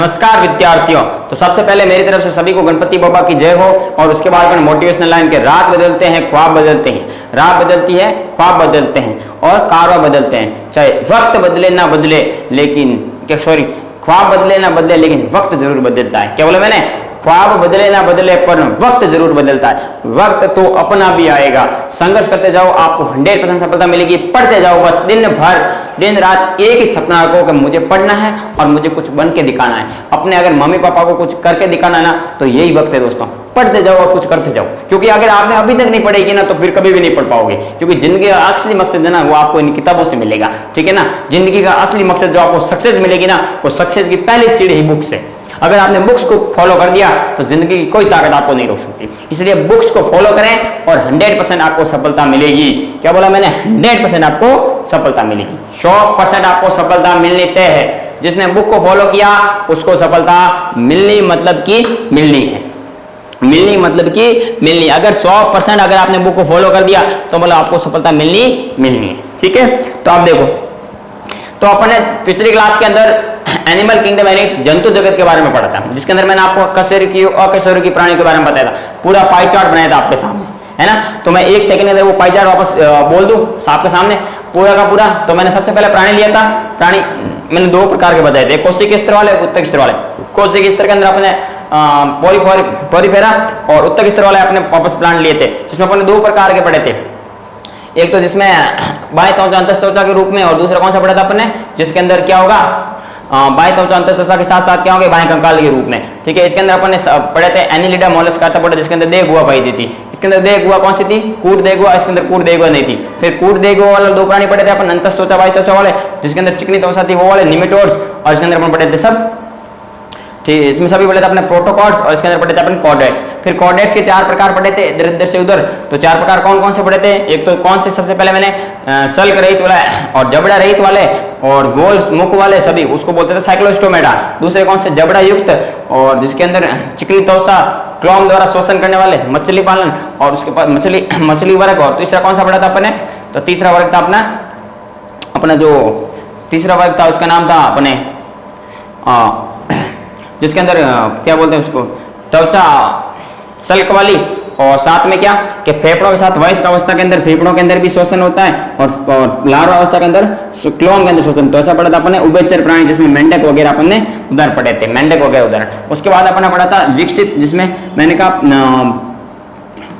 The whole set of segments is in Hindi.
नमस्कार विद्यार्थियों। तो सबसे पहले मेरी तरफ से सभी को गणपति बाबा की जय हो। और उसके बाद अपन मोटिवेशनल लाइन के रात बदलते हैं ख्वाब बदलते हैं, रात बदलती है ख्वाब बदलते हैं और कारवा बदलते हैं। चाहे वक्त बदले ना बदले लेकिन ख्वाब बदले ना बदले लेकिन वक्त जरूर बदलता है। क्या बोला मैंने? ख्वाब बदले ना बदले पर वक्त जरूर बदलता है। वक्त तो अपना भी आएगा। संघर्ष करते जाओ, आपको 100% सफलता मिलेगी। पढ़ते जाओ, बस दिन भर दिन रात एक ही सपना रखो कि मुझे पढ़ना है और मुझे कुछ बन के दिखाना है। अपने अगर मम्मी पापा को कुछ करके दिखाना है ना, तो यही वक्त है दोस्तों। पढ़ते जाओ और कुछ करते जाओ, क्योंकि अगर आपने अभी तक नहीं पढ़ेगी ना तो फिर कभी भी नहीं पढ़ पाओगे। क्योंकि जिंदगी का असली मकसद है ना, वो आपको इन किताबों से मिलेगा। ठीक है ना? जिंदगी का असली मकसद जो आपको सक्सेस मिलेगी ना, वो सक्सेस की पहली सीढ़ी ही बुक्स है। अगर आपने बुक्स को फॉलो कर दिया तो जिंदगी की कोई ताकत आपको नहीं रोक सकती। इसलिए बुक्स को फॉलो करें और 100% आपको सफलता मिलेगी। क्या बोला मैंने? 100% आपको सफलता मिलेगी। 100% आपको सफलता मिलनी तय है। जिसने बुक को फॉलो किया उसको सफलता मिलनी मतलब की मिलनी है। मिलनी मतलब की मिलनी। अगर 100% अगर आपने बुक को फॉलो कर दिया तो बोला आपको सफलता मिलनी है। ठीक है? तो आप देखो, तो अपने पिछली क्लास के अंदर एनिमल किंगडम यानी जंतु जगत के बारे में पढ़ा था, जिसके अंदर मैंने आपको कशेरुकी अकशेरुकी प्राणी के बारे में बताया था। पूरा पाई चार्ट बनाया था आपके सामने, है ना? तो मैं एक सेकंड के अंदर वो पाई चार्ट वापस बोल दूं आपके सामने पूरा का पूरा। तो मैंने सबसे पहले प्राणी लिया था। प्राणी मैंने दो प्रकार के बताए थे, कोशिक स्तर वाले, उत्तक स्तर वाले। कोशिक स्तर के अंदर अपने पोरीफेरा और उत्तक स्तर वाले अपने वापस प्लांट लिए थे, जिसमें अपने दो प्रकार के पढ़े थे। एक तो जिसमें बाह्य त्वचा अंतःत्वचा के रूप में, और दूसरा कौन सा पढ़ा था अपने, जिसके अंदर क्या होगा, बाह्य त्वचा अंतःत्वचा के साथ साथ क्या होंगे, बाह्य कंकाल के रूप में। ठीक है? इसके अंदर अपन ने पढ़े थे एनिलिडा मोलस्का था पढ़ा, जिसके अंदर देह गुहा पाई थी। इसके अंदर देह गुहा कौन सी थी? कूट देह गुहा। इसके अंदर कूट देह गुहा नहीं थी। फिर कूट देह गुहा वाले दो प्राणी पढ़े थे अपन, अंतःत्वचा बाह्य त्वचा वाले, जिसके अंदर चिकनी त्वचा थी वो वाले निमेटोड्स, और इसके अंदर अपन पढ़े थे सब, ठीक, इसमें सभी पढ़े थे अपने प्रोटोकॉर्ड्स, और इसके अंदर पढ़े थे अपन कॉर्डेट्स। फिर कॉर्डेट्स के 4 प्रकार पढ़े थे, इधर इधर से उधर। तो 4 प्रकार कौन कौन से पढ़े थे? एक तो कौन से सबसे पहले मैंने सल्क रहित वाला और जबड़ा रहित वाले और गोल मुख वाले सभी, उसको बोलते थे साइक्लोस्टोमेटा। दूसरे कौन से? जबड़ा युक्त और जिसके अंदर चिकनी त्वचा क्लोम द्वारा शोषण करने वाले, मछली पालन, और उसके बाद मछली वर्ग। और तीसरा कौन सा पढ़ा था अपने? तो तीसरा वर्ग था अपना जो तीसरा वर्ग था उसका नाम था अपने जिसके अंदर क्या बोलते हैं उसको, त्वचा सल्क वाली। और साथ में क्या कि फेफड़ों के साथ वयस्क अवस्था के अंदर फेफड़ों के अंदर भी शोषण होता है, और लार्वा अवस्था के अंदर क्लोन के अंदर शोषण। तो ऐसा पढ़ा था अपने उभयचर प्राणी, जिसमें मेंढक वगैरह अपन ने उदाहरण पढ़े थे, मेंढक वगैरह उदाहरण। उसके बाद अपन ने पढ़ा था विकसित, जिसमें मैंने कहा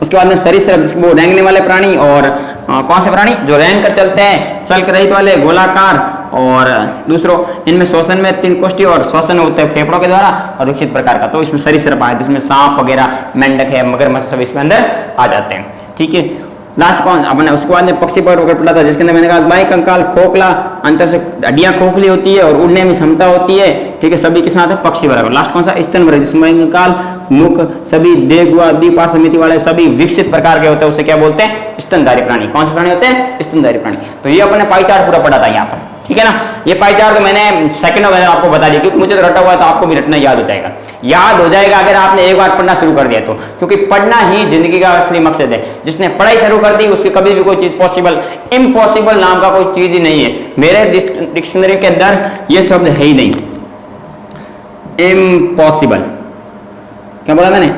उसके बाद में सरीसृप, जिसको वो रेंगने वाले प्राणी, और कौन से प्राणी जो रेंग कर चलते हैं, सल्क रहित वाले, गोलाकार, और दूसरों इनमें श्वसन में 3 कोष्ठी और श्वसन होते हैं फेफड़ों के द्वारा, और विकसित प्रकार का। तो इसमें सरीसृप आए, जिसमें सांप वगैरह, मेंढक है, मगरमच्छ सब इसमें अंदर आ जाते हैं। ठीक है? लास्ट कौन अपने उसके बाद में पक्षी पर पढ़ा था, जिसके अंदर मैंने कहा बाह्य कंकाल खोखला, अंतर से हड्डियां खोखली होती है और उड़ने में क्षमता होती है। ठीक है? सभी किसमें आते हैं? पक्षी वर्ग। लास्ट कौन सा? स्तन वर्ग, जिसमें कंकाल मुख सभी देह गुहा द्विपार्श्व समिति वाले सभी विकसित प्रकार के होते हैं। उसे क्या बोलते हैं? स्तनधारी प्राणी। कौन से प्राणी होते हैं? स्तनधारी प्राणी। तो ये अपने पाई चार्ट पूरा पढ़ा था यहाँ पर। ठीक है ना? ये पाई चार्ट तो मैंने सेकंड में आपको बता दिया, क्योंकि मुझे तो रटा हुआ है, तो आपको भी रटना याद हो जाएगा। याद हो जाएगा अगर आपने एक बार पढ़ना शुरू कर दिया तो, क्योंकि पढ़ना ही जिंदगी का असली मकसद है। जिसने पढ़ाई शुरू कर दी उसकी कभी भी कोई चीज पॉसिबल, इम्पॉसिबल नाम का कोई चीज ही नहीं है। मेरे डिक्शनरी के अंदर ये शब्द है ही नहीं, इम्पॉसिबल। क्या बोला मैंने?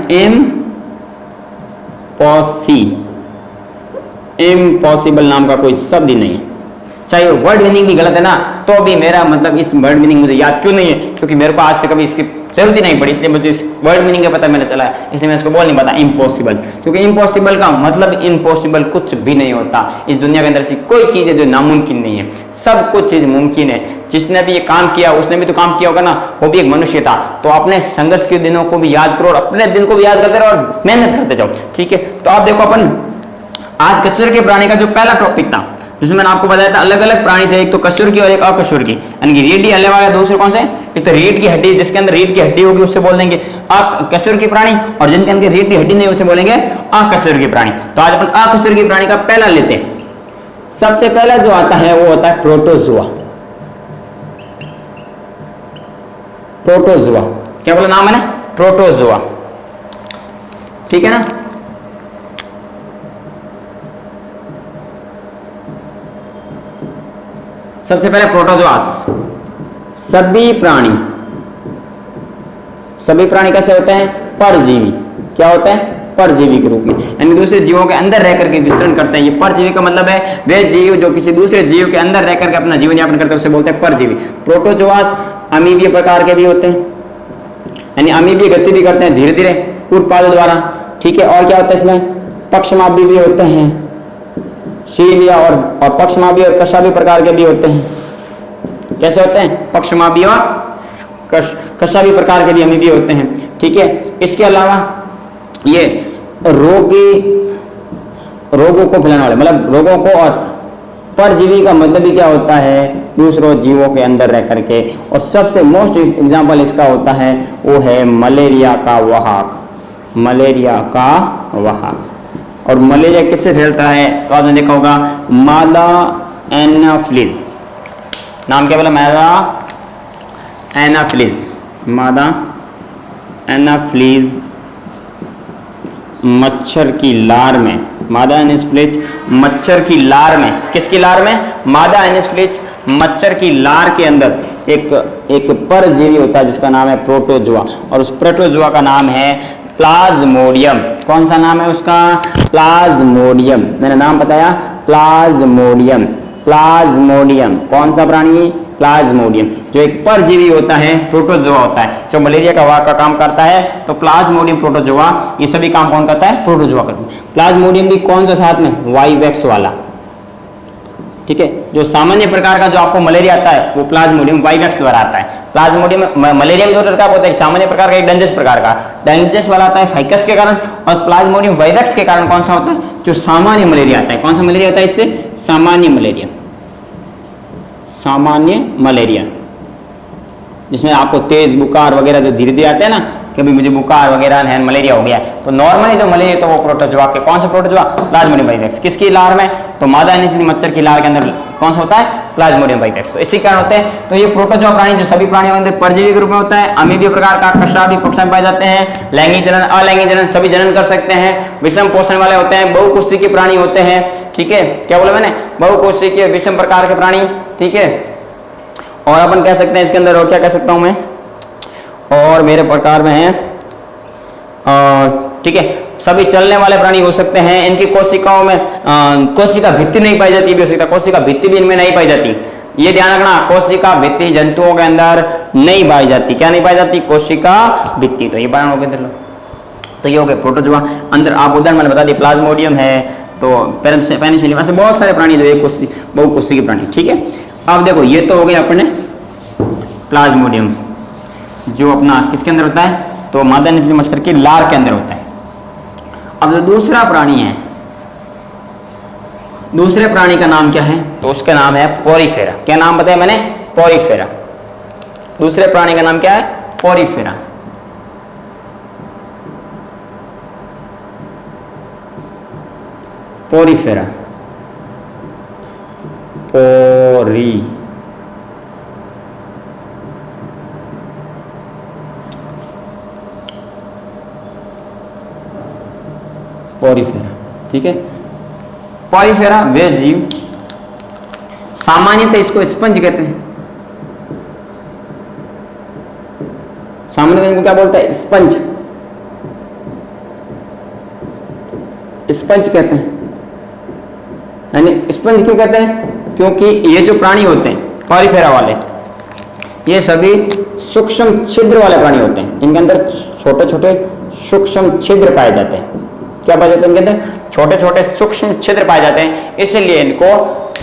इम्पॉसिबल नाम का कोई शब्द ही नहीं है। चाहे वर्ड मीनिंग भी गलत है ना, तो भी मेरा मतलब इस वर्ड मीनिंग मुझे याद क्यों नहीं है? क्योंकि मेरे को आज तक कभी इसकी जरूरत ही नहीं पड़ी, इसलिए मुझे इस वर्ड मीनिंग का पता मैंने चला है, इसलिए मैं इसको बोल नहीं पाता इम्पॉसिबल। क्योंकि इम्पॉसिबल का मतलब इम्पॉसिबल कुछ भी नहीं होता। इस दुनिया के अंदर ऐसी कोई चीज है जो नामुमकिन नहीं है, सब कुछ चीज मुमकिन है। जिसने भी ये काम किया उसने भी तो काम किया होगा ना, वो भी एक मनुष्य था। तो अपने संघर्ष के दिनों को भी याद करो और अपने दिन को भी याद करते रहो और मेहनत करते जाओ। ठीक है? तो आप देखो, अपन आज कशेरुकी प्राणी का जो पहला टॉपिक था, जिसमें मैंने आपको बताया था अलग अलग प्राणी थे, एक तो कशेरुकी और एक अकशेरुकी, यानी कि रीढ़ की हड्डी वाला। दूसरे कौन से? एक तो रीढ़ की हड्डी, जिसके अंदर रीढ़ की हड्डी होगी उससे बोल देंगे कशेरुकी प्राणी, और जिनके अंदर रीढ़ की हड्डी नहीं उसे बोलेंगे अकशेरुकी प्राणी। तो आज अपन अकशेरुकी प्राणी का पहला लेते हैं। सबसे पहला जो आता है वो होता है प्रोटोजोआ। प्रोटोजोआ, क्या बोला नाम है ना? प्रोटोजोआ। ठीक है ना? सबसे पहले प्रोटोजोआस, सभी प्राणी सभी प्राणी कैसे होते हैं? परजीवी। क्या होते हैं? परजीवी के रूप में, यानी दूसरे जीवों के अंदर रह करके विचरण करते हैं। ये परजीवी का मतलब है वे जीव जो किसी दूसरे जीव के अंदर रह करके अपना जीवन यापन करते हैं, उसे बोलते हैं परजीवी। प्रोटोजोआस अमीबीय प्रकार के भी होते हैं, यानी अमीबीय गति भी करते हैं धीरे धीरे कूटपाद द्वारा, ठीक है। और क्या होता है इसमें? पक्षमापी भी होते हैं, शीलिया और पक्षमापी और कशापी प्रकार के भी होते हैं। कैसे होते हैं? पक्षमापी और कशापी प्रकार के भी अमीबीय होते हैं, ठीक है। इसके अलावा ये रोगों को फैलाने वाले, मतलब रोगों को, और परजीवी का मतलब भी क्या होता है? दूसरों जीवों के अंदर रह करके। और सबसे मोस्ट एग्जाम्पल इसका होता है वो है मलेरिया का वाहक। मलेरिया का वाहक। और मलेरिया किससे फैलता है? तो आपने देखा होगा मादा एनाफिलीज। नाम क्या बोला? मादा एनाफिलीज। मादा एनाफिलीज मच्छर की लार में, मादा एनाफिलीज मच्छर की लार में, किसकी लार में? मादा एनाफिलीज मच्छर की लार के अंदर एक परजीवी होता है जिसका नाम है प्रोटोजोआ, और उस प्रोटोजोआ का नाम है प्लाज्मोडियम। कौन सा नाम है उसका? प्लाज्मोडियम। मैंने नाम बताया, प्लाज्मोडियम। प्लाज्मोडियम कौन सा प्राणी? प्लाज्मोडियम, जो एक परजीवी होता है, प्रोटोजोआ होता है, जो मलेरिया का वाहक का काम करता है। तो प्लाज्मोडियम, प्रोटोजोआ, ये सभी काम कौन करता है? प्रोटोजोआ करता है। प्लाज्मोडियम भी कौन सा साथ में? वाइवेक्स वाला, ठीक है। जो सामान्य प्रकार का जो आपको मलेरिया आता है वो प्लाज्मोडियम वाइवेक्स द्वारा आता है। प्लाज्मोडियम मलेरिया में दो प्रकार होता है, सामान्य प्रकार का, एक डेंजरस प्रकार का। डेंजरस वाला आता है फाइकस के कारण, और प्लाज्मोडियम वाइवेक्स के कारण कौन सा होता है? जो सामान्य मलेरिया आता है। कौन सा मलेरिया होता है इससे? सामान्य मलेरिया। सामान्य मलेरिया, जिसमें आपको तेज बुखार वगैरह जो धीरे धीरे आते हैं ना, कभी मुझे बुखार वगैरह है, मलेरिया हो गया, तो नॉर्मली जो मलेरिया तो वो प्रोटोजोआ के, कौन सा प्रोटोजोआ? Plasmodium vivax. किसकी लार में? तो मादा एनाफिलीज मच्छर की लार के अंदर कौन सा होता है? Plasmodium vivax. तो इसी कारण होते हैं। तो ये प्रोटोजोआ प्राणी जो सभी प्राणियों के अंदर परजीवी के रूप में होता है, अमीबीय प्रकार का, कशापी पक्ष में पाए जाते हैं, लैंगिक जनन, अलैंगिक जनन सभी जनन कर सकते हैं, विषम पोषण वाले होते हैं, बहुकोशिकीय प्राणी होते हैं, ठीक है। क्या बोला मैंने? बहुकोशिकीय विषम प्रकार के प्राणी, ठीक है। और अपन कह सकते हैं इसके अंदर, और क्या कह सकता हूं मैं, और मेरे प्रकार में है, ठीक है, सभी चलने वाले प्राणी हो सकते हैं। इनकी कोशिकाओं में कोशिका भित्ति नहीं पाई जाती, भी हो सकता है कोशिका भित्ति भी इनमें नहीं पाई जाती। ये ध्यान रखना, कोशिका भित्ति जंतुओं के अंदर नहीं पाई जाती। क्या नहीं पाई जाती? कोशिका भित्ति। तो ये बात हो गए, तो ये हो गए प्रोटोजोआ। अंदर आप उदाहरण मैंने बता दी, प्लाज्मोडियम है, तो पेनिसिलियम, ऐसे बहुत सारे प्राणी जो एक बहुकोशिकीय प्राणी, ठीक है। अब देखो ये तो हो गया अपने प्लाज्मोडियम, जो अपना किसके अंदर होता है? तो मादा एनाफिलीज मच्छर की लार के अंदर होता है। अब जो दूसरा प्राणी है, दूसरे प्राणी का नाम क्या है? तो उसका नाम है पोरीफेरा। क्या नाम बताया मैंने? पोरीफेरा। दूसरे प्राणी का नाम क्या है? पोरीफेरा। पोरीफेरा, पोरीफेरा, ठीक है। पोरीफेरा वे जीव, सामान्यतः इसको स्पंज कहते हैं। सामान्यतः इनको क्या बोलता है? स्पंज। स्पंज कहते हैं। यानी स्पंज क्यों कहते हैं? क्योंकि ये जो प्राणी होते हैं पोरीफेरा वाले, ये सभी सूक्ष्म छिद्र वाले प्राणी होते हैं। इनके अंदर छोटे छोटे सूक्ष्म छिद्र पाए जाते हैं। क्या पाए जाते हैं? इनके अंदर छोटे छोटे सूक्ष्म छिद्र पाए जाते हैं, इसलिए इनको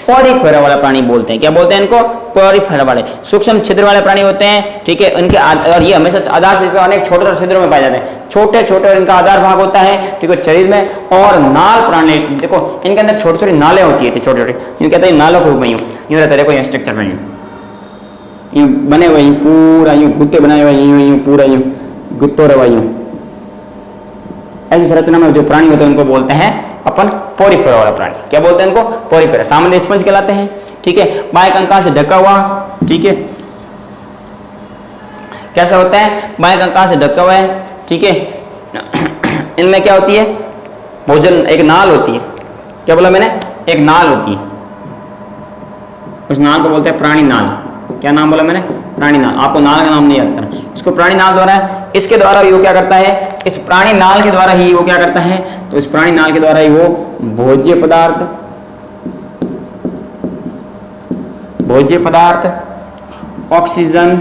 पोरीफेरा वाला प्राणी बोलते हैं। क्या बोलते हैं इनको? पोरीफेरा वाले। सूक्ष्म छिद्र वाले प्राणी होते हैं, ठीक है। इनके और ये हमेशा आधार से अनेक छोटे छोटे छिद्रों में पाए जाते हैं, छोटे छोटे, और इनका आधार भाग होता है, ठीक है, शरीर में। और नाल प्राणी, देखो इनके अंदर छोटी छोटी नालें होती है, छोटे छोटे, यूँ कहते हैं नालों के रूप में यूँ रहता है। देखो ये स्ट्रक्चर में यूँ बने हुए, यूँ पूरा यूँ गुत्ते बनाए हुए, यूँ पूरा यूँ गुत्तों रवा यूँ, ऐसी संरचना में जो प्राणी होते हैं उनको बोलते हैं अपन पोरीफेरा वाला प्राणी। क्या बोलते हैं इनको? पोरीफेरा। सामान्य स्पंज कहलाते हैं, ठीक है। बाह्य कंकाल से ढका हुआ, ठीक है। कैसा होता है? बाह्य कंकाल से ढका हुआ है, ठीक है। इनमें क्या होती है? भोजन, एक नाल होती है। क्या बोला मैंने? एक नाल होती है, उस नाल को बोलते हैं प्राणी नाल, क्या नाम बोला मैंने? प्राणी नाल। आपको नाल का नाम नहीं याद करना, इसको प्राणी नाल द्वारा है। इसके द्वारा भी वो क्या करता है, इस प्राणी नाल के द्वारा ही वो क्या करता है, तो इस प्राणी नाल के द्वारा ही वो भोज्य पदार्थ ऑक्सीजन,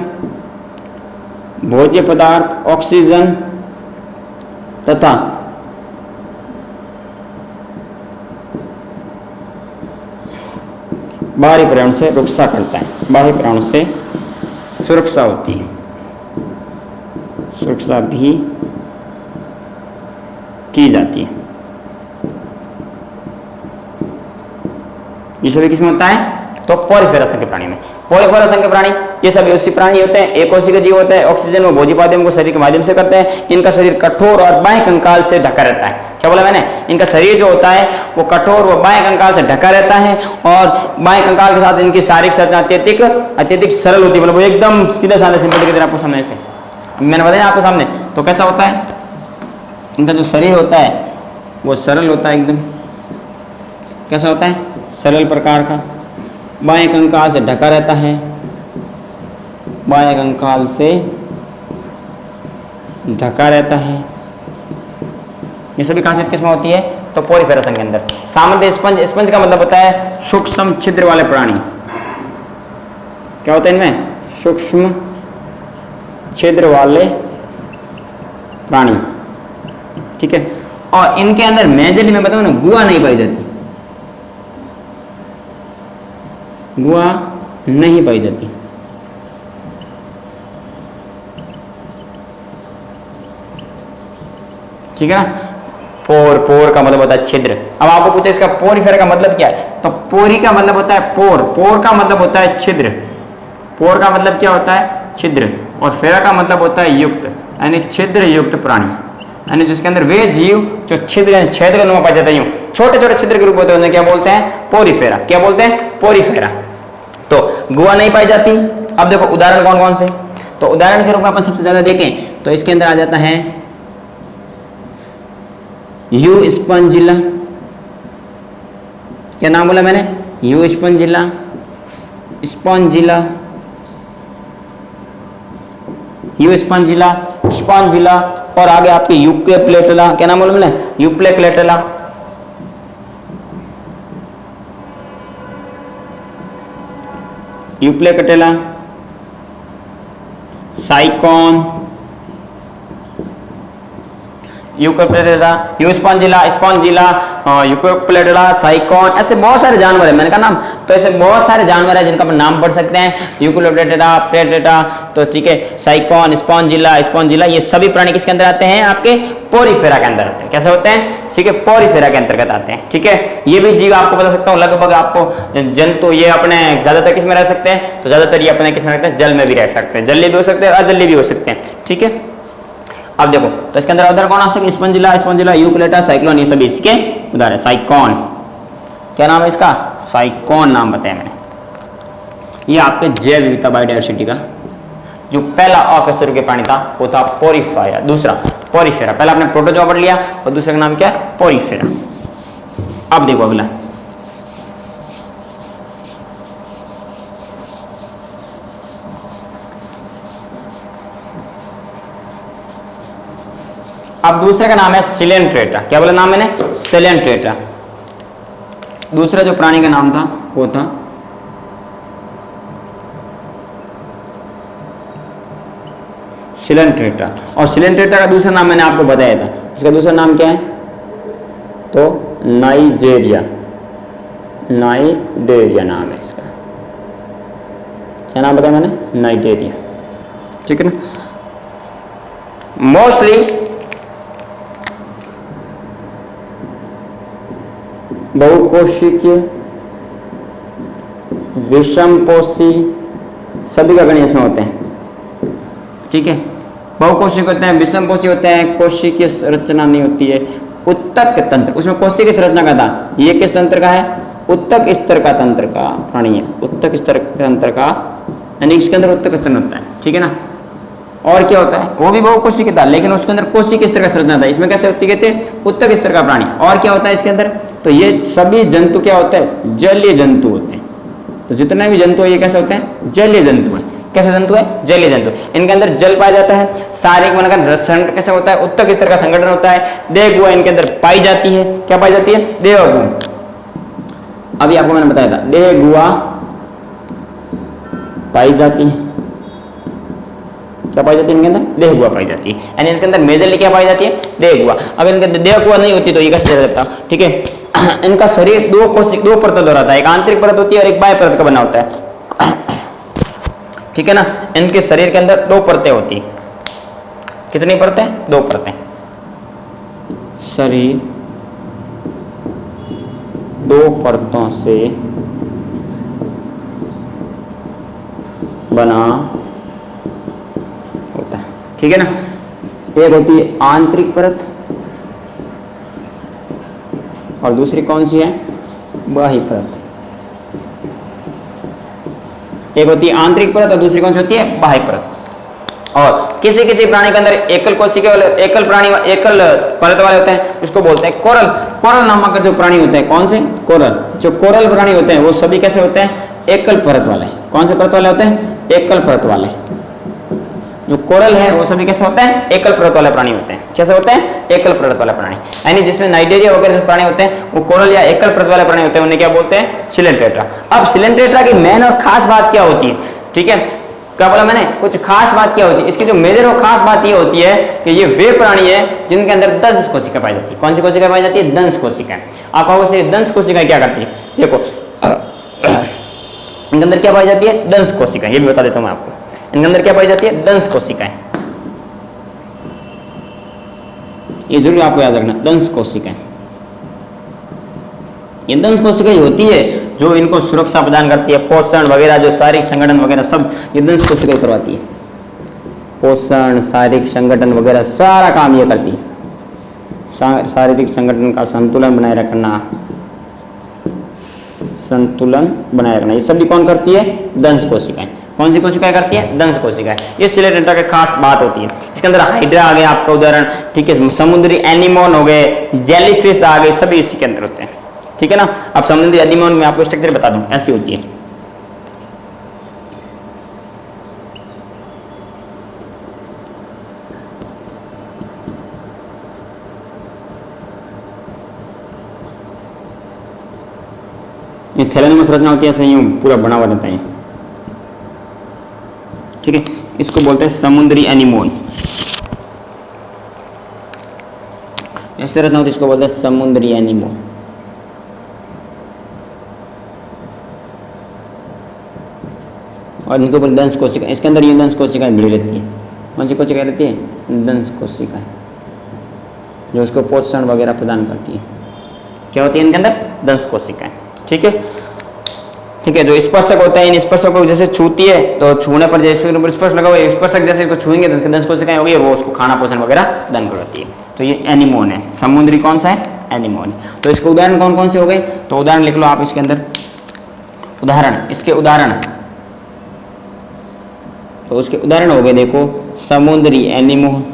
भोज्य पदार्थ ऑक्सीजन तथा बाहरी पर्यावरण से रक्षा करता है। बाहरी पर्यावरण से सुरक्षा होती है, सुरक्षा भी की जाती है। ये सभी किसमें होता है, तो पोरिफेरा संघ के प्राणी में। पोरिफेरा संघ के प्राणी ये सभी उसी प्राणी होते हैं, एक कोशिका जीव होते हैं, ऑक्सीजन व भोज्य माध्यम को शरीर के माध्यम से करते हैं। इनका शरीर कठोर और बाह्य कंकाल से ढका रहता है। क्या बोला मैंने? इनका शरीर जो होता है वो कठोर व बाह्य कंकाल से ढका रहता है और बाह्य कंकाल के साथ इनकी शारीरिक संरचना अत्यधिक सरल होती है, मतलब वो एकदम सीधा साधा सिंपल की तरह आपको सामने से मैंने बताया आपको सामने। तो कैसा होता है इनका जो शरीर होता है वो सरल होता है एकदम। कैसा होता है? सरल प्रकार का, बाएं कंकाल से ढका रहता है, बाएं कंकाल से ढका रहता है। ये सभी खासियत किसमें होती है? तो पोरिफेरा संघ के अंदर। सामंत स्पंज, स्पंज का मतलब होता है सूक्ष्म छिद्र वाले प्राणी। क्या होता है इनमें? सूक्ष्म छिद्र वाले प्राणी, ठीक है। और इनके अंदर मेजरली मैं बताऊं ना, गुहा नहीं पाई जाती, गुहा नहीं पाई जाती। ठीक है ना। पोर का मतलब होता है छिद्र। अब आपको पूछे इसका पोरिफेरा का मतलब क्या है, तो पोरी का मतलब होता है पोर का मतलब होता है छिद्र। पोर का मतलब क्या होता है? छिद्र। और फेरा का मतलब होता है युक्त, यानी छिद्र युक्त प्राणी, यानी जिसके अंदर वे जीव जो छिद्र छेद का पाया जाता है, छोटे छोटे छिद्र के रूप होते हैं, उन्हें क्या बोलते हैं? पोरिफेरा। क्या बोलते हैं? पोरिफेरा। तो गुहा नहीं पाई जाती। अब देखो उदाहरण कौन कौन से, तो उदाहरण के रूप में अपन सबसे ज्यादा देखें तो इसके अंदर आ जाता है यू स्पंजिला। क्या नाम बोला मैंने? You स्पंजिला, you स्पंजिला। और आगे आपके यूप्लेक्लेटला। क्या नाम बोला मैंने? यूप्लेक्लेटला। यूप्लेक्लेटला, साइकॉन, यूकोप्लेटला, यूस्पॉन्जिला, स्पॉन्जिला, यूकोप्लेटला, साइकॉन, ऐसे बहुत सारे जानवर है, मैंने कहा नाम। तो ऐसे बहुत सारे जानवर है जिनका अपन नाम पढ़ सकते हैं। यूकोप्लेटला, प्लेटलेटा, तो ठीक है, साइकॉन, स्पॉन्जिला, ये सभी प्राणी किसके अंदर आते हैं? आपके पोरिफेरा के अंदर आते हैं। कैसे होते हैं? ठीक है, पोरिफेरा के अंतर्गत आते हैं। ठीक है, ये भी जीव आपको बता सकता हूँ लगभग आपको जंतु ये अपने ज्यादातर किस में रह सकते हैं? तो ज्यादातर ये अपने किस में रहते हैं? जल में भी रह सकते हैं, जलीय भी हो सकते हैं, अजलीय भी हो सकते हैं। ठीक है, अब देखो तो इसके अंदर उदाहरण कौन आ सकते? स्पंजिला, यूप्लेटा, साइक्लोन, ये सभी इसके उदाहरण। साइकॉन, क्या नाम है इसका? साइकॉन नाम बताया मैंने। ये आपके जैव विविधता बायोडायवर्सिटी का जो पहला अ के शुरू के प्राणी था वो था पोरिफेरा। दूसरा पोरिफेरा, पहला आपने प्रोटोजोआ पढ़ लिया और दूसरे का नाम क्या है? पोरिफेरा। अब देखो अगला, अब दूसरे का नाम है सिलेंट्रेटा। क्या बोला नाम मैंने? सिलेंट्रेटा। दूसरा जो प्राणी का नाम था वो था सिलेंट्रेटा। और सिलेंट्रेटा का दूसरा नाम मैंने आपको बताया था, इसका दूसरा नाम क्या है? तो नाइजेरिया नाम है इसका। क्या नाम बताया मैंने? नाइजेरिया। ठीक है ना। मोस्टली बहुकोशिकीय, विषमपोषी, सभी का गणित इसमें होते हैं। ठीक है, बहुकोशिक होते हैं, विषमपोषी होते हैं, कोशिकीय संरचना नहीं होती है। उत्तक तंत्र, उसमें कोशिकीय संरचना का था। ये किस तंत्र का है? उत्तक स्तर का तंत्र का प्राणी है। उत्तक स्तर तंत्र का, यानी इसके अंदर उत्तक स्तर होता है। ठीक है ना। और क्या होता है? वो भी बहुकोशिकीय था लेकिन उसके अंदर कोशिकीय स्तर का संरचना था। इसमें कैसे होती कहते? उत्तक स्तर का प्राणी। और क्या होता है इसके अंदर? तो ये सभी जंतु क्या होते हैं? जलीय जंतु होते हैं। तो जितने भी जंतु है ये कैसे होते हैं? जलीय जंतु है। कैसे जंतु है? जलीय जंतु। इनके अंदर जल पाया जाता है। शारीरिक बनकर संगठन कैसे होता है? उत्तक स्तर का संगठन होता है। देह गुहा इनके अंदर पाई जाती है। क्या पाई जाती है? देह गुहा। अभी आपको मैंने बताया था, देह गुहा पाई जाती है। क्या पाई जाती है इनके अंदर? देह गुहा पाई जाती है। यानी इसके अंदर मेजरली क्या पाई जाती है? देह गुहा। अगर इनके अंदर देह गुहा नहीं होती तो ये कैसे चल सकता? ठीक है, इनका शरीर दो परतों द्वारा आता है। एक आंतरिक परत होती है और एक बाह्य परत का बना होता है। ठीक है ना, इनके शरीर के अंदर दो परतें होती हैं। कितनी परतें? दो परतें। शरीर दो परतों से बना होता है। ठीक है ना, एक होती है आंतरिक परत और दूसरी कौन सी है? बाह्य परत। एक होती है आंतरिक परत और दूसरी कौन सी होती है? बाह्य परत। और किसी किसी प्राणी के अंदर एकल कोशिका वाले, एकल परत वाले होते हैं, उसको बोलते हैं कोरल। कोरल नामक जो प्राणी होते हैं, कौन से? कोरल। जो कोरल प्राणी होते हैं वो सभी कैसे होते हैं? एकल परत वाले। कौन से परत वाले होते हैं? एकल परत वाले। जो कोरल है वो सभी कैसे होते हैं? एकल परत वाले प्राणी होते हैं। कैसे होते हैं? एकल परत वाले प्राणी। यानी जिसमें नाइडेरिया वगैरह जो प्राणी होते हैं वो कोरल या एकल परत वाले प्राणी होते हैं, उन्हें क्या बोलते हैं? सिलेंट्रेटा। अब सिलेंट्रेटा की मेन और खास बात क्या होती है? ठीक है, क्या बोला मैंने? कुछ खास बात क्या होती है इसकी? जो मेजर और खास बात ये होती है कि ये वे प्राणी है जिनके अंदर दंश कोशिका पाई जाती है। कौन सी कोशिका पाई जाती है? दंश कोशिका। आप कहोगे दंश कोशिका क्या करती है? देखो, इनके अंदर क्या पाई जाती है? दंश कोशिका। ये भी बता देता हूं मैं आपको। इनके अंदर क्या पाई जाती है? दंश कोशिकाएं। ये जरूर आपको याद रखना, दंश कोशिकाएं। ये दंश कोशिकाएं होती है जो इनको सुरक्षा प्रदान करती है, पोषण वगैरह, जो शारीरिक संगठन वगैरह सब ये दंश कोशिकाएं करवाती है। पोषण, शारीरिक संगठन वगैरह सारा काम ये करती है। शारीरिक संगठन का संतुलन बनाए रखना, संतुलन बनाए रखना, ये सभी कौन करती है? दंश कोशिकाएं। कौन सी कोशिकाएं करती है? दंश कोशिकाएं। ये सिलेंट्रेटा की खास बात होती है। इसके अंदर हाइड्रा आ गया आपका उदाहरण, ठीक है, समुद्री एनिमोन हो गए, जेलीफिश आ गए, सभी इसी के अंदर होते हैं। ठीक है ना। अब समुद्री एनिमोन में आपको स्ट्रक्चर बता दूं, ऐसी होती है। ये थैलेमस रचना होती है, ऐसे यूं पूरा बना हुआ रहता है। ठीक है, इसको बोलते हैं समुद्री एनिमोन। ऐसे रचना होती है, इसको बोलते हैं समुद्री एनिमोन। और इनके ऊपर दंश कोशिका, इसके अंदर ये दंश कोशिकाएं भिड़ी रहती है। कौन सी कोशिकाएं रहती है? दंश कोशिकाएं, जो इसको पोषण वगैरह प्रदान करती है। क्या होती है इनके अंदर? दंश कोशिकाएं। ठीक है, ठीक है। जो स्पर्शक होता है, इन स्पर्शक को जैसे छूती है तो छूने पर जैसे स्पर्श लगा हुआ, स्पर्शक जैसे इसको छुएंगे तो दंश कोशिकाएं होगी, वो उसको खाना पोषण वगैरह प्रदान करती है। तो ये एनिमोन है, समुद्री कौन सा है? एनिमोन। तो इसके उदाहरण कौन कौन से हो गए? तो उदाहरण लिख लो आप इसके अंदर, उदाहरण, इसके उदाहरण। तो उसके उदाहरण हो गए, देखो, समुद्री एनिमोन,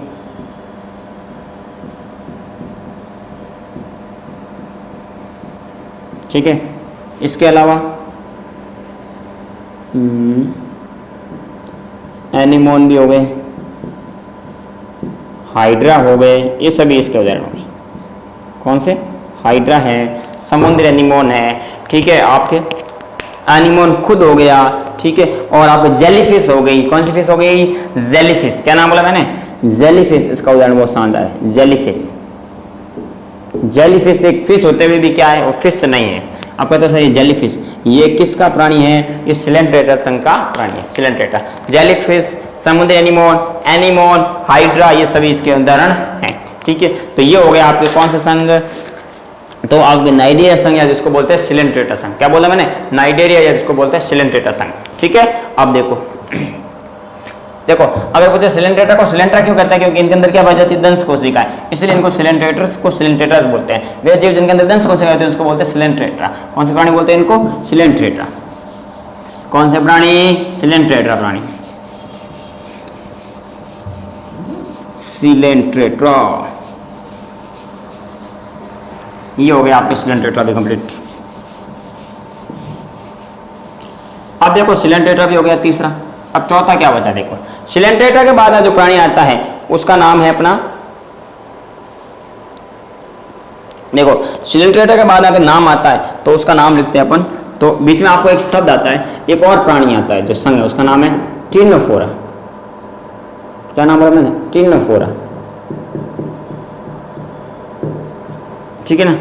ठीक है। इसके अलावा एनिमोन भी हो गए, हाइड्रा हो गए, ये सभी इसके उदाहरण हो गए। कौन से? हाइड्रा है, समुद्री एनिमोन है, ठीक है, आपके एनिमोन खुद हो गया, ठीक है, और आपके जेलीफिश हो गई। कौन सी फिश हो गई? जेलीफिश। क्या नाम बोला मैंने? जेलीफिश। इसका उदाहरण बहुत शानदार है, जेलीफिश। जेलीफिश एक फिश होते हुए भी क्या है? वो फिश नहीं है। आप कहते हो सर ये जेलीफिश, ये किसका प्राणी है? ये सिलेंट्रेटा संघ का प्राणी है, सिलेंट्रेटा। जेलीफिश, समुद्री एनिमोन, एनिमोन, हाइड्रा, ये सभी इसके उदाहरण हैं। ठीक है, तो ये हो गया आपके कौन सा संघ? तो आपके नाइडेरिया संघ, या जिसको बोलते हैं सिलेंट्रेटा संघ। क्या बोला मैंने? नाइडेरिया, या जिसको बोलते हैं सिलेंट्रेटा संघ। ठीक है, अब देखो देखो, अगर पूछे सिलेंट्रेटा को सिलेंट्रा क्यों कहता है? क्योंकि इनके अंदर क्या पाई जाती है? दंश कोशिकाएं, इसलिए इनको सिलेंट्रेटर्स को सिलेंट्रेटर्स बोलते हैं। वे जीव जिनके अंदर दंश कोशिकाएं होती है उसको बोलते हैं सिलेंट्रेटा। कौन से प्राणी बोलते हैं इनको? सिलेंट्रेटा। कौन से प्राणी? सिलेंट्रेटा प्राणी, सिलेंट्रेटा। ये हो गया आपके सिलेंट्रेटा भी कंप्लीट। अब देखो सिलेंट्रेटर भी हो गया तीसरा। अब चौथा क्या बचा, देखो सिलेंट्रेटर के बाद जो प्राणी आता है उसका नाम है अपना, देखो सिलेंट्रेटर के बाद अगर नाम आता है तो उसका नाम लिखते हैं अपन। तो बीच में आपको एक शब्द आता है, एक और प्राणी आता है जो संघ है, उसका नाम है टिनोफोरा। क्या नाम है अपना, टिनोफोरा। ठीक है ना।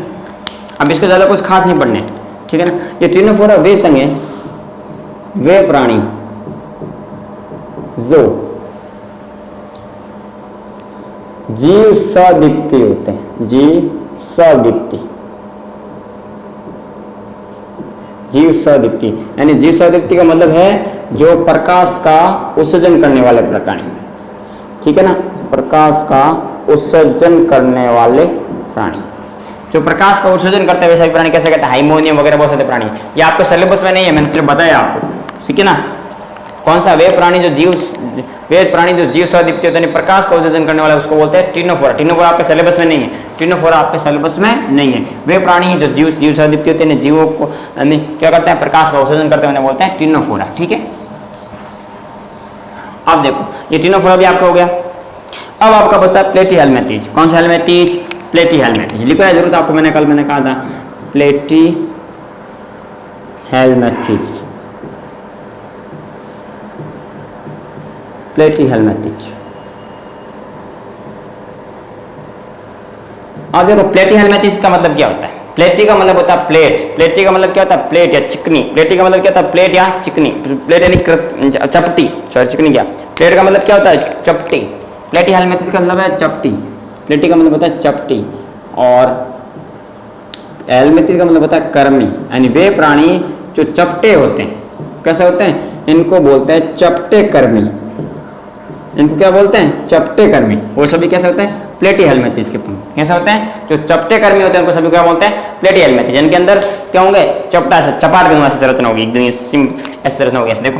अब इसको ज्यादा कुछ खास नहीं पढ़ने, ठीक है ना। ये टिनोफोरा वे संघ है, वे प्राणी जो जीव सदीप्ति होते हैं, जीव सदीप्ति, जीव सदीप्ति यानी जीव सदीप्ति का मतलब है जो प्रकाश का उत्सर्जन करने वाले प्राणी। ठीक है ना, प्रकाश का उत्सर्जन करने वाले प्राणी, जो प्रकाश का उत्सर्जन करते हैं वैसे प्राणी कैसे कहते हैं, हाइमोनियम वगैरह बहुत सारे प्राणी। ये आपके सिलेबस में नहीं है, मैंने सिर्फ बताया आपको, ठीक है ना। कौन सा, वे प्राणी जो जीव सदीप्ति होते हैं, प्रकाश का उत्सर्जन करने वाला, उसको बोलते हैं टिनोफोरा। टिनोफोरा आपके सिलेबस में नहीं है, टिनोफोरा आपके सिलेबस में नहीं है। वे प्राणी जो जीव सदीप्ति होते हैं, जीवों को क्या करते हैं, प्रकाश का उत्सर्जन करते हैं, उन्हें बोलते हैं टिनोफोरा। ठीक है। अब देखो ये टिनोफोरा भी आपका हो गया। अब आपका बचता है प्लेटीहेल्मिंथेस। कौन सा हेल्मिंथेस, प्लेटीहेल्मिंथेस। लिखो है जरूरत आपको, मैंने कहा था प्लेटीहेल्मिंथेस, प्लेटीहेल्मिंथेस। अब देखो प्लेटीहेल्मिंथेस का मतलब क्या होता है। प्लेटी का मतलब होता है प्लेट, प्लेटी का मतलब क्या होता है, प्लेट या चिकनी। प्लेटी का मतलब क्या होता है, प्लेट या चिकनी। प्लेट यानी चपटी, सॉरी चिकनी क्या, प्लेट का मतलब क्या होता है, चपटी। प्लेटीहेल्मिंथेस का मतलब है चपटी, प्लेटी का मतलब होता है चपटी, और हेल्मिंथेस का मतलब होता है कर्मी। यानी वे प्राणी जो चपटे होते हैं, कैसे होते हैं, इनको बोलते हैं चपटे कर्मी। इनको क्या बोलते हैं, चपटे कर्मी। वो सभी कैसे होते हैं, प्लेटीहेल्मिंथेस के कैसे होते हैं, जो चपटे कर्मी होते हैं उनको सभी क्या बोलते हैं, प्लेटीहेल्मिंथेस। जिनके अंदर क्या होंगे, चपटा से चपाट के ऐसी संरचना होगी, एकदम ऐसी संरचना होगी। देखो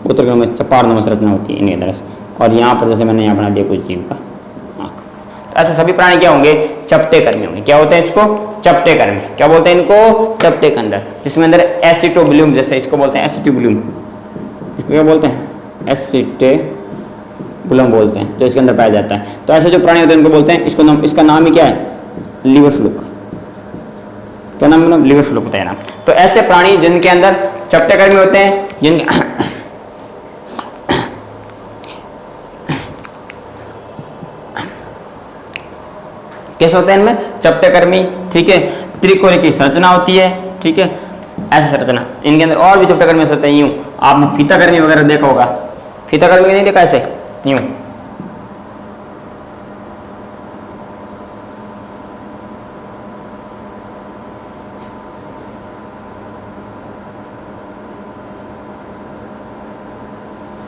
उत्तर ग्रह में चपाट नुमा संरचना होती है इनके अंदर, और यहाँ पर जैसे मैंने यहाँ बना दिया कोई जीव का आँख। तो ऐसे सभी प्राणी क्या होंगे, चपटे कर्मी होंगे। क्या होते हैं इसको, चपटे कर्मी। क्या बोलते हैं इनको, चपटे के अंदर, जिसमें अंदर एसिटोब्लूम, जैसे इसको बोलते हैं एसिटोब्लूम, इसको क्या बोलते हैं, एसिटोब्लूम बोलते हैं, जो इसके अंदर पाया जाता है। तो ऐसे जो प्राणी होते हैं उनको बोलते हैं, इसको नाम, इसका नाम ही क्या है, लिवर फ्लूक। क्या नाम, लिवर फ्लूक होता है नाम। तो ऐसे प्राणी जिनके अंदर चपटे कर्मी होते हैं, जिनके कैसे होते हैं, इनमें चपटे कर्मी। ठीक है, त्रिकोण की संरचना होती है। ठीक है, ऐसी संरचना इनके अंदर। और भी चपटे कर्मी हो सकते हैं, यूं आपने फीता कर्मी वगैरह देखा होगा, फीता कर्मी नहीं देखा, ऐसे यूं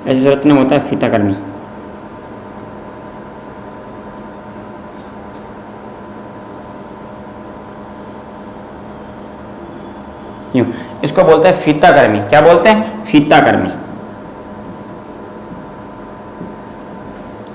ऐसी संरचना होता है फीता कर्मी। इसको बोलते हैं फीता कर्मी। क्या बोलते हैं, फीता कर्मी।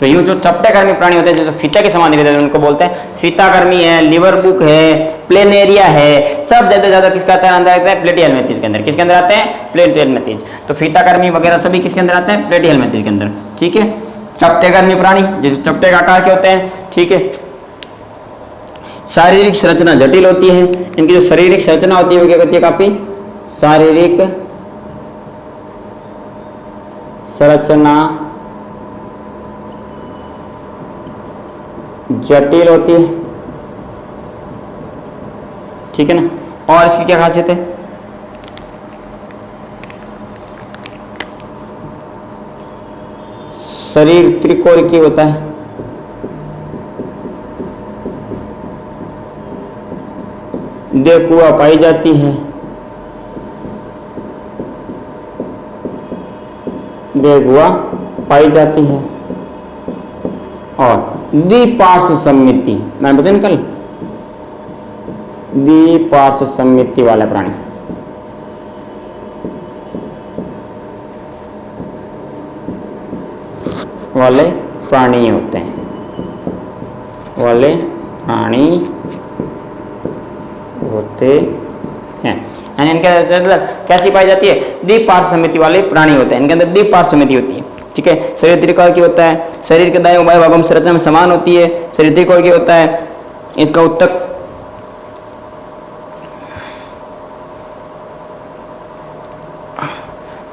तो यूं जो चपटे कर्मी प्राणी होते हैं, जो फीता के समान दिखते हैं, उनको बोलते हैं फीता कर्मी है, लिवर बुक है, प्लेनेरिया है। सब ज्यादा किसका आता है, प्लेटीहेल्मिंथेस के अंदर। किसके अंदर आते हैं, प्लेटीहेल्मिंथेस। तो फीता कर्मी वगैरह सभी किसके अंदर आते हैं, प्लेटीहेल्मिंथेस के अंदर। ठीक है, चपटे कर्मी प्राणी जैसे चपटे का आकार के होते हैं। ठीक है, शारीरिक संरचना जटिल होती है। इनकी जो शारीरिक संरचना होती है वो क्या होती है, काफी शारीरिक संरचना जटिल होती है। ठीक है ना। और इसकी क्या खासियत है, शरीर त्रिकोण की होता है। देकुआ पाई जाती है, देकुआ पाई जाती है। और द्विपार्श्व सममिति, मैं बताया कल, द्विपार्श्व सममिति वाला प्राणी। वाले प्राणी होते हैं, वाले प्राणी होते हैं। यानी इनके अंदर कैसी पाई जाती है? द्विपार्श्व समिति वाले प्राणी होते हैं, इनके अंदर द्विपार्श्व समिति होती है। ठीक है, शरीर त्रिकोण की होता है, शरीर के दाएं बाएं भागों में संरचना में समान होती है, शरीर त्रिकोण की होता है, इसका उत्तक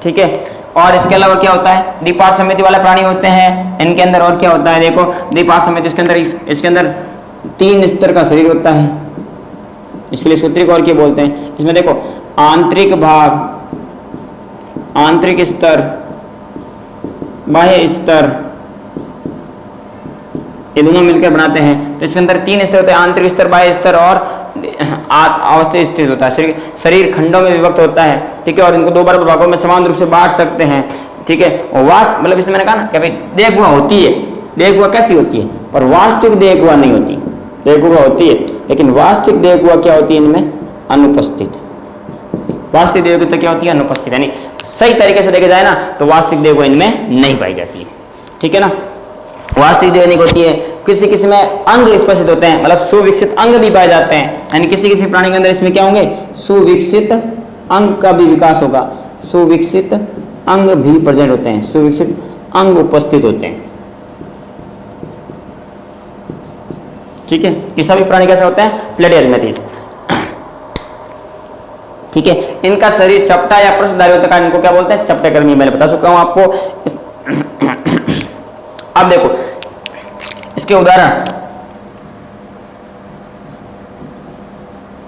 ठीक है। और इसके अलावा क्या होता है? द्विपार्श्व समिति वाले प्राणी होते हैं, इनके अंदर और क्या होता है? देखो द्विपार्श्व समिति, इसके अंदर 3 स्तर का शरीर होता है, इसके लिए इसको त्रिकोण की बोलते हैं। इसमें देखो आंतरिक भाग, आंतरिक स्तर, बाह्य स्तर, ये दोनों मिलकर बनाते हैं। तो इसके अंदर 3 स्तर होते हैं, आंतरिक स्तर, बाह्य स्तर और अवस्थित स्थित होता है। शरीर खंडों में विभक्त होता है, ठीक है, और इनको 2 बराबर भागों में समान रूप से बांट सकते हैं। ठीक है, और मतलब इसमें मैंने कहा ना कि भाई देह गुहा होती है, देह गुहा कैसी होती है, पर वास्तविक देह गुहा नहीं होती। देह गुहा होती है लेकिन वास्तविक देह गुहा क्या होती है? इनमें अनुपस्थित। वास्तविक देह गुहा क्या होती है? अनुपस्थित। यानी सही तरीके से देखे जाए ना तो वास्तविक देह गुहा इनमें नहीं पाई जाती है। ठीक है ना, वास्तविक देह नहीं होती है। किसी किसी में अंग उपस्थित होते हैं, मतलब सुविकसित अंग भी पाए जाते हैं। यानी किसी किसी प्राणी के अंदर इसमें क्या होंगे? सुविकसित अंग का भी विकास होगा, सुविकसित अंग भी प्रेजेंट होते हैं, सुविकसित अंग उपस्थित होते हैं। ठीक है, ये सभी प्राणी कैसे होते हैं? प्लेटिहेल्मिंथ्स। ठीक है, इनका शरीर चपटा या पृष्ठधारी होता है, इनको क्या बोलते हैं? चपटेकर्मी। मैंने बता चुका हूं आपको। अब देखो इसके उदाहरण,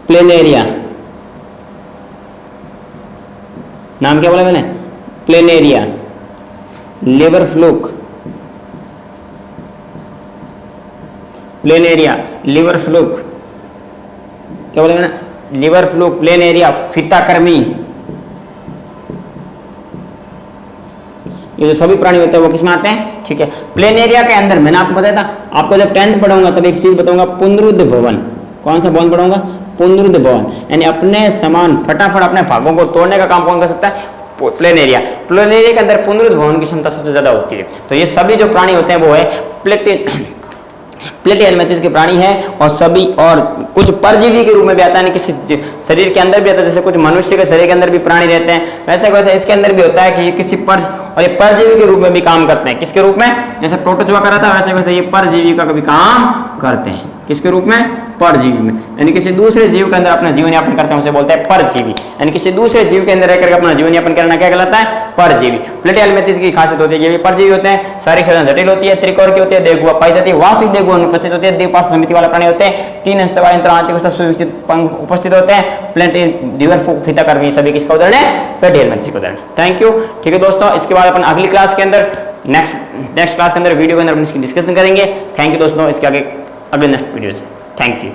प्लेनेरिया, नाम क्या बोला मैंने? Planaria, liver fluke, planaria, liver fluke, क्या बोला मैंने? लिवर फ्लूक, प्लेनेरिया, फीताकृमि, ये जो सभी प्राणी होते हैं वो किसमें आते हैं? ठीक है, प्लेनेरिया के अंदर मैंने आपको बताया था, आपको जब 10th पढ़ाऊंगा तब एक चीज बताऊंगा, पुनरुद्ध भवन। कौन सा भवन पढ़ाऊंगा? पुनरुद्ध भवन। यानी अपने समान फटाफट अपने भागों को तोड़ने का काम कौन कर सकता है? प्लेनेरिया। प्लेनेरिया के अंदर पुनरुद्ध भवन की क्षमता सबसे ज्यादा होती है। तो ये सभी जो प्राणी होते हैं वो है प्लेटिहेल्मिंथ्स के प्राणी है। और सभी और कुछ परजीवी के रूप में भी आता है, किसी शरीर के अंदर भी आता है, जैसे कुछ मनुष्य के शरीर के अंदर भी प्राणी रहते हैं, वैसे वैसे इसके अंदर भी होता है कि ये किसी और ये परजीवी के रूप में भी काम करते हैं। किसके रूप में? जैसे प्रोटोजोआ कर रहा था वैसे वैसे ये परजीवी का भी काम करते हैं। किसके रूप में? परजीवी में। यानी किसी दूसरे जीव के अंदर अपना जीवन यापन करते हैं, उसे बोलते हैं परजीवी। यानी किसी दूसरे जीव के अंदर रहकर अपना जीवन यापन करना क्या कहलाता है? परजीवी। प्लेटिहेल्मिंथ्स की खासियत होती है ये भी परजीवी होते हैं, शारीरिक साधन जटिल होती है, त्रिकोण की होती है, देह गुहा पाई जाती है, वास्तविक देह गुहा अनुपस्थित होती है, द्विपार्श्व समिति वाला प्राणी होते हैं, 3 स्तर आंतरिक सुविकसित पंख उपस्थित होते हैं, लिवर फ्लूक, फीताकृमि, सभी किसका उदाहरण है? प्लेटिहेल्मिंथ्स का उदाहरण। Thank you. ठीक है दोस्तों, इसके बाद अपन अगली क्लास के अंदर नेक्स्ट क्लास के अंदर वीडियो के अंदर इसकी डिस्कशन करेंगे। थैंक यू दोस्तों, इसके आगे अगले नेक्स्ट वीडियो से। Thank you.